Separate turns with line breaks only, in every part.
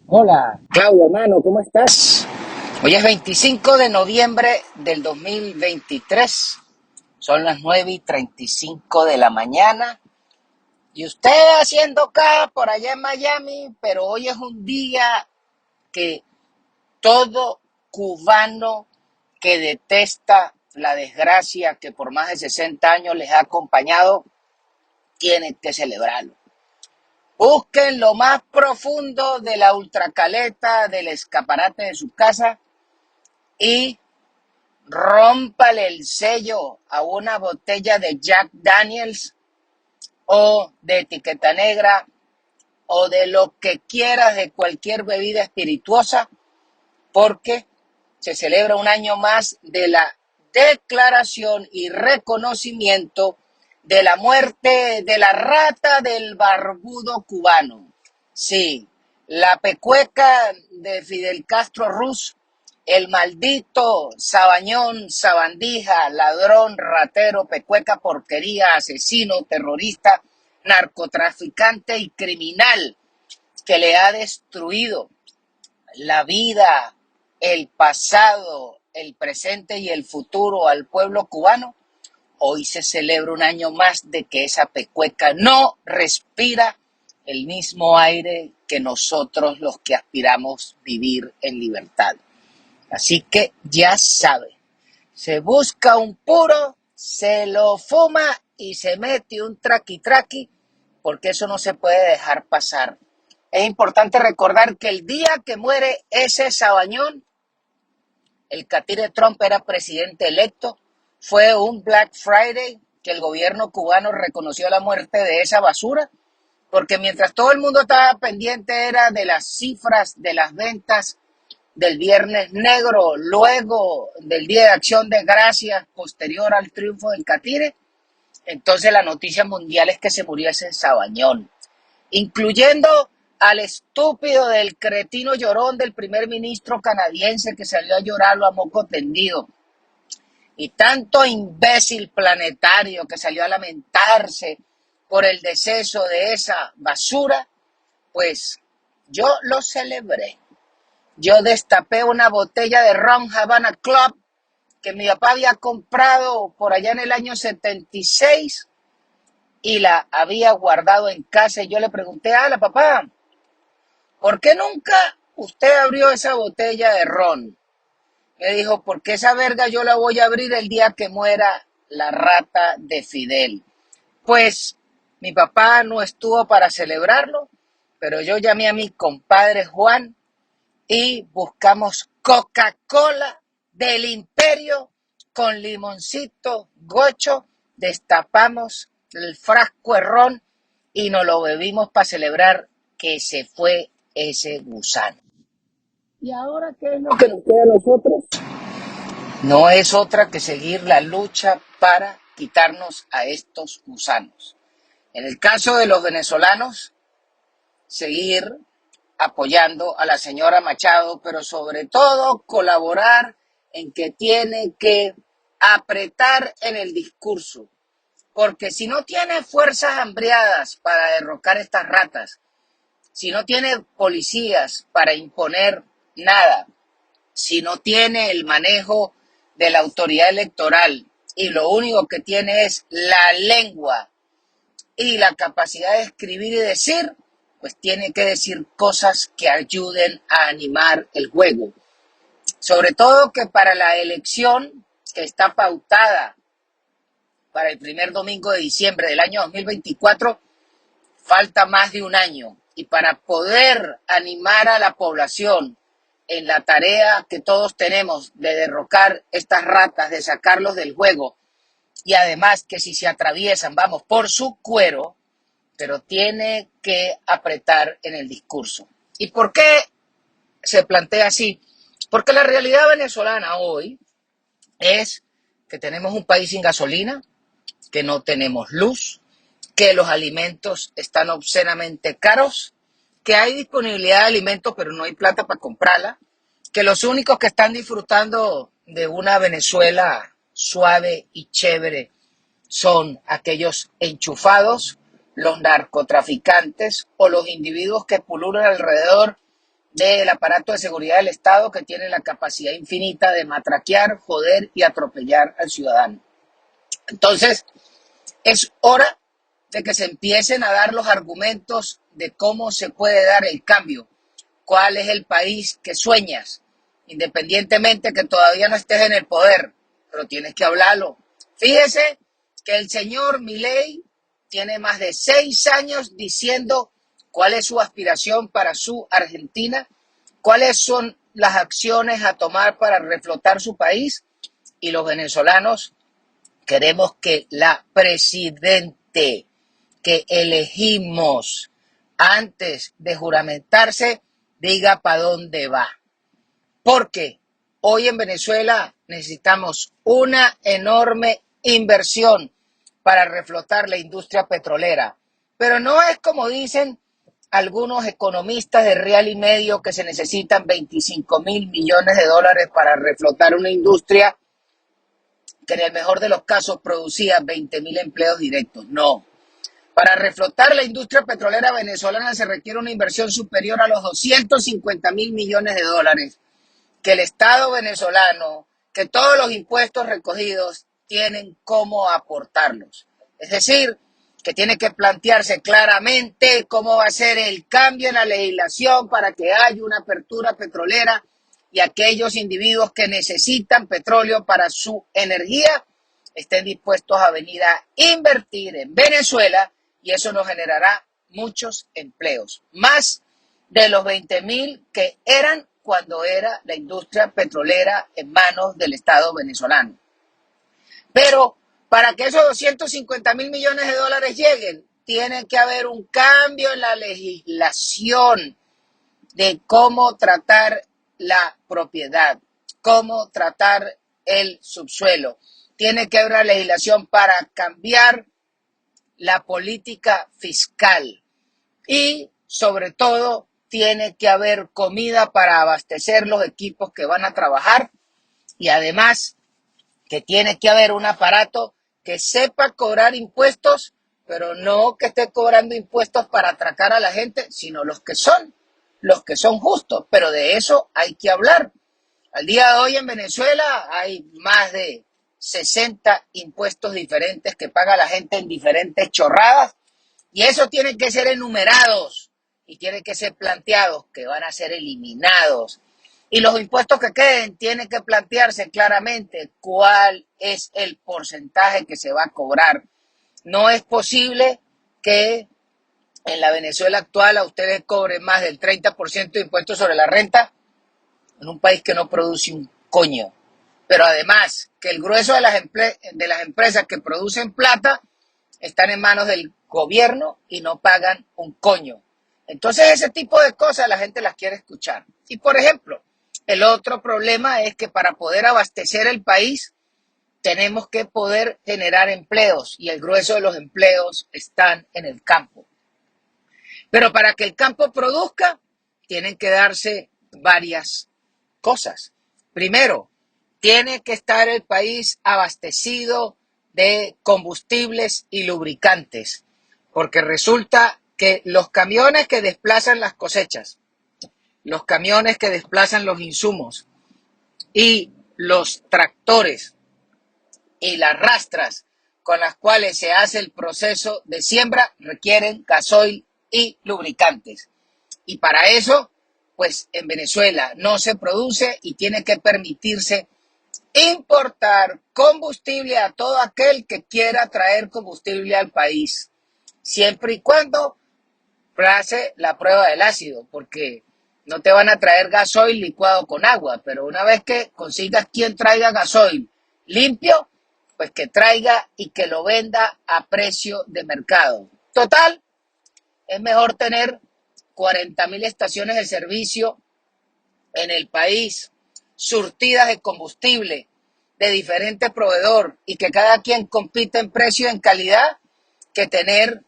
Hola, Claudio, hermano, ¿cómo estás? Hoy es 25 de noviembre del 2023. Son las 9:35 de la mañana. Y usted haciendo acá por allá en Miami, pero hoy es un día que todo cubano que detesta la desgracia que por más de 60 años les ha acompañado, tiene que celebrarlo. Busquen lo más profundo de la ultracaleta del escaparate de su casa y rómpale el sello a una botella de Jack Daniels o de etiqueta negra o de lo que quieras de cualquier bebida espirituosa, porque se celebra un año más de la declaración y reconocimiento de la muerte de la rata del barbudo cubano. Sí, la pecueca de Fidel Castro Ruz, el maldito sabañón, sabandija, ladrón, ratero, pecueca, porquería, asesino, terrorista, narcotraficante y criminal que le ha destruido la vida, el pasado, el presente y el futuro al pueblo cubano. Hoy se celebra un año más de que esa pecueca no respira el mismo aire que nosotros los que aspiramos vivir en libertad. Así que ya sabe, se busca un puro, se lo fuma y se mete un traqui-traqui, porque eso no se puede dejar pasar. Es importante recordar que el día que muere ese sabañón, el catire Trump era presidente electo, fue un Black Friday que el gobierno cubano reconoció la muerte de esa basura, porque mientras todo el mundo estaba pendiente era de las cifras de las ventas del Viernes Negro, luego del Día de Acción de Gracias, posterior al triunfo del catire, entonces la noticia mundial es que se murió ese sabañón, incluyendo al estúpido del cretino llorón del primer ministro canadiense que salió a llorarlo a moco tendido, y tanto imbécil planetario que salió a lamentarse por el deceso de esa basura. Pues yo lo celebré. Yo destapé una botella de ron Havana Club que mi papá había comprado por allá en el año 76 y la había guardado en casa, y yo le pregunté: la papá, ¿por qué nunca usted abrió esa botella de ron? Me dijo: porque esa verga yo la voy a abrir el día que muera la rata de Fidel. Pues mi papá no estuvo para celebrarlo, pero yo llamé a mi compadre Juan y buscamos Coca-Cola del Imperio con limoncito gocho, destapamos el frasco de ron y nos lo bebimos para celebrar que se fue ese gusano. ¿Y ahora qué es lo que nos queda a nosotros? No es otra que seguir la lucha para quitarnos a estos gusanos. En el caso de los venezolanos, seguir apoyando a la señora Machado, pero sobre todo colaborar en que tiene que apretar en el discurso, porque si no tiene fuerzas hambriadas para derrocar estas ratas, si no tiene policías para imponer nada, si no tiene el manejo de la autoridad electoral y lo único que tiene es la lengua y la capacidad de escribir y decir, pues tiene que decir cosas que ayuden a animar el juego. Sobre todo que para la elección que está pautada para el primer domingo de diciembre del año 2024, falta más de un año. Y para poder animar a la población en la tarea que todos tenemos de derrocar estas ratas, de sacarlos del juego, y además que si se atraviesan, vamos por su cuero, pero tiene que apretar en el discurso. ¿Y por qué se plantea así? Porque la realidad venezolana hoy es que tenemos un país sin gasolina, que no tenemos luz, que los alimentos están obscenamente caros, que hay disponibilidad de alimentos pero no hay plata para comprarla, que los únicos que están disfrutando de una Venezuela suave y chévere son aquellos enchufados, los narcotraficantes o los individuos que pululan alrededor del aparato de seguridad del Estado que tiene la capacidad infinita de matraquear, joder y atropellar al ciudadano. Entonces, es hora de que se empiecen a dar los argumentos de cómo se puede dar el cambio, cuál es el país que sueñas, independientemente que todavía no estés en el poder, pero tienes que hablarlo. Fíjese que el señor Milei tiene más de 6 años diciendo cuál es su aspiración para su Argentina, cuáles son las acciones a tomar para reflotar su país, y los venezolanos queremos que la presidente que elegimos antes de juramentarse diga para dónde va. Porque hoy en Venezuela necesitamos una enorme inversión para reflotar la industria petrolera. Pero no es como dicen algunos economistas de real y medio que se necesitan 25.000 millones de dólares para reflotar una industria que en el mejor de los casos producía 20.000 empleos directos. No. Para reflotar la industria petrolera venezolana se requiere una inversión superior a los 250.000 millones de dólares que el Estado venezolano, que todos los impuestos recogidos tienen cómo aportarlos. Es decir, que tiene que plantearse claramente cómo va a ser el cambio en la legislación para que haya una apertura petrolera y aquellos individuos que necesitan petróleo para su energía estén dispuestos a venir a invertir en Venezuela, y eso nos generará muchos empleos, más de los 20.000 que eran cuando era la industria petrolera en manos del Estado venezolano. Pero para que esos 250.000 millones de dólares lleguen, tiene que haber un cambio en la legislación de cómo tratar la propiedad, cómo tratar el subsuelo. Tiene que haber una legislación para cambiar la política fiscal y, sobre todo, tiene que haber comida para abastecer los equipos que van a trabajar, y además que tiene que haber un aparato que sepa cobrar impuestos, pero no que esté cobrando impuestos para atracar a la gente, sino los que son justos. Pero de eso hay que hablar. Al día de hoy en Venezuela hay más de 60 impuestos diferentes que paga la gente en diferentes chorradas, y eso tiene que ser enumerados y tiene que ser planteados que van a ser eliminados. Y los impuestos que queden tienen que plantearse claramente cuál es el porcentaje que se va a cobrar. No es posible que en la Venezuela actual a ustedes cobren más del 30% de impuestos sobre la renta en un país que no produce un coño. Pero además que el grueso de las empresas que producen plata están en manos del gobierno y no pagan un coño. Entonces ese tipo de cosas la gente las quiere escuchar. Y por ejemplo, el otro problema es que para poder abastecer el país tenemos que poder generar empleos, y el grueso de los empleos están en el campo. Pero para que el campo produzca, tienen que darse varias cosas. Primero, tiene que estar el país abastecido de combustibles y lubricantes, porque resulta que los camiones que desplazan las cosechas, los camiones que desplazan los insumos y los tractores y las rastras con las cuales se hace el proceso de siembra requieren gasoil y lubricantes. Y para eso, pues en Venezuela no se produce y tiene que permitirse importar combustible a todo aquel que quiera traer combustible al país, siempre y cuando pase la prueba del ácido, porque no te van a traer gasoil licuado con agua, pero una vez que consigas quien traiga gasoil limpio, pues que traiga y que lo venda a precio de mercado. Total, es mejor tener 40.000 estaciones de servicio en el país, surtidas de combustible de diferente proveedor y que cada quien compita en precio y en calidad, que tener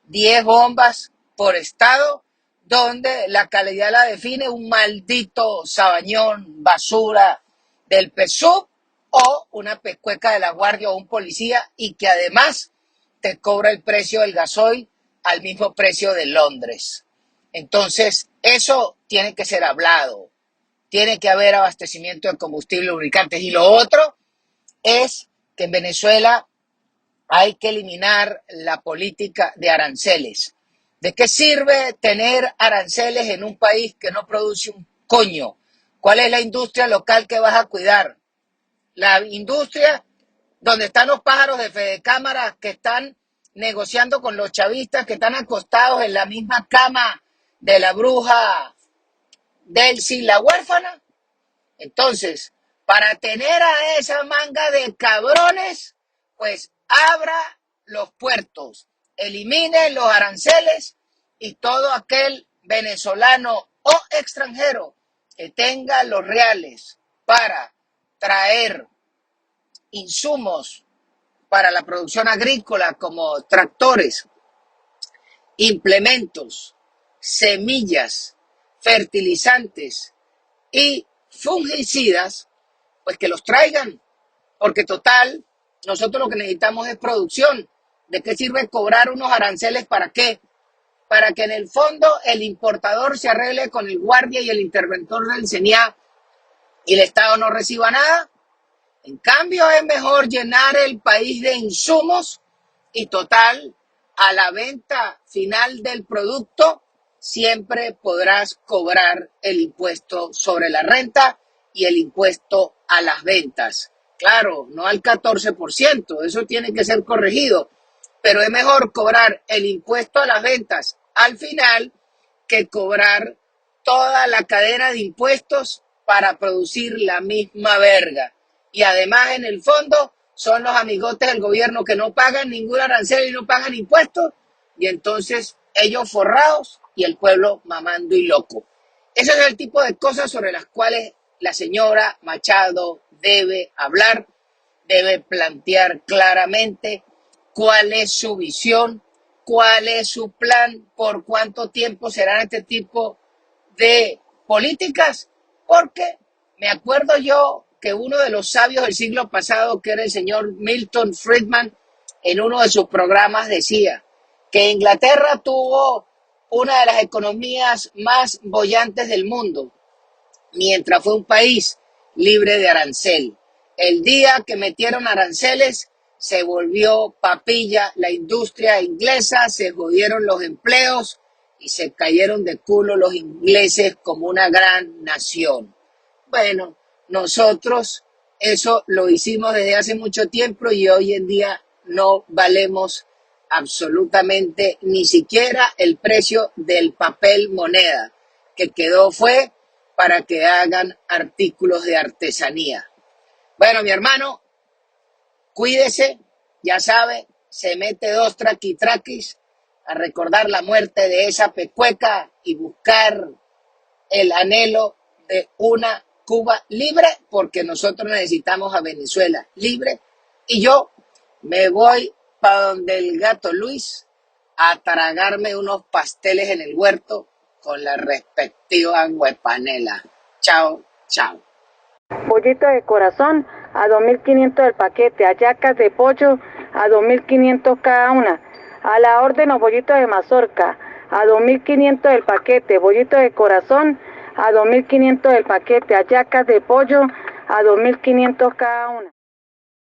10 bombas por estado donde la calidad la define un maldito sabañón basura del PSUV o una pescueca de la guardia o un policía, y que además te cobra el precio del gasoil al mismo precio de Londres. Entonces, eso tiene que ser hablado, tiene que haber abastecimiento de combustible y lubricantes. Y lo otro es que en Venezuela hay que eliminar la política de aranceles. ¿De qué sirve tener aranceles en un país que no produce un coño? ¿Cuál es la industria local que vas a cuidar? La industria donde están los pájaros de Fedecámara que están negociando con los chavistas, que están acostados en la misma cama de la bruja Delcy, la huérfana. Entonces, para tener a esa manga de cabrones, pues abra los puertos, elimine los aranceles y todo aquel venezolano o extranjero que tenga los reales para traer insumos para la producción agrícola como tractores, implementos, semillas, fertilizantes y fungicidas, pues que los traigan, porque total, nosotros lo que necesitamos es producción. ¿De qué sirve cobrar unos aranceles? ¿Para qué? Para que en el fondo el importador se arregle con el guardia y el interventor del CENIA y el Estado no reciba nada. En cambio, es mejor llenar el país de insumos y total, a la venta final del producto, siempre podrás cobrar el impuesto sobre la renta y el impuesto a las ventas. Claro, no al 14%, eso tiene que ser corregido, pero es mejor cobrar el impuesto a las ventas al final que cobrar toda la cadena de impuestos para producir la misma verga. Y además, en el fondo, son los amigotes del gobierno que no pagan ningún arancel y no pagan impuestos, y entonces ellos forrados y el pueblo mamando y loco. Ese es el tipo de cosas sobre las cuales la señora Machado debe hablar, debe plantear claramente cuál es su visión, cuál es su plan, por cuánto tiempo serán este tipo de políticas, porque me acuerdo yo que uno de los sabios del siglo pasado, que era el señor Milton Friedman, en uno de sus programas decía que Inglaterra tuvo una de las economías más bollantes del mundo, mientras fue un país libre de arancel. El día que metieron aranceles, se volvió papilla la industria inglesa, se jodieron los empleos y se cayeron de culo los ingleses como una gran nación. Bueno, nosotros eso lo hicimos desde hace mucho tiempo y hoy en día no valemos absolutamente ni siquiera el precio del papel moneda, que quedó fue para que hagan artículos de artesanía. Bueno, mi hermano, cuídese, ya sabe, se mete 2 traquitraquis a recordar la muerte de esa pecueca y buscar el anhelo de una Cuba libre, porque nosotros necesitamos a Venezuela libre. Y yo me voy para donde el gato Luis a tragarme unos pasteles en el huerto con la respectiva huepanela. Chao, chao.
Pollito de corazón a 2.500 el paquete, hallacas de pollo a 2.500 cada una. A la orden los bollitos de mazorca a 2.500 el paquete, bollito de corazón a 2.500 el paquete, hallacas de pollo a 2.500 cada una.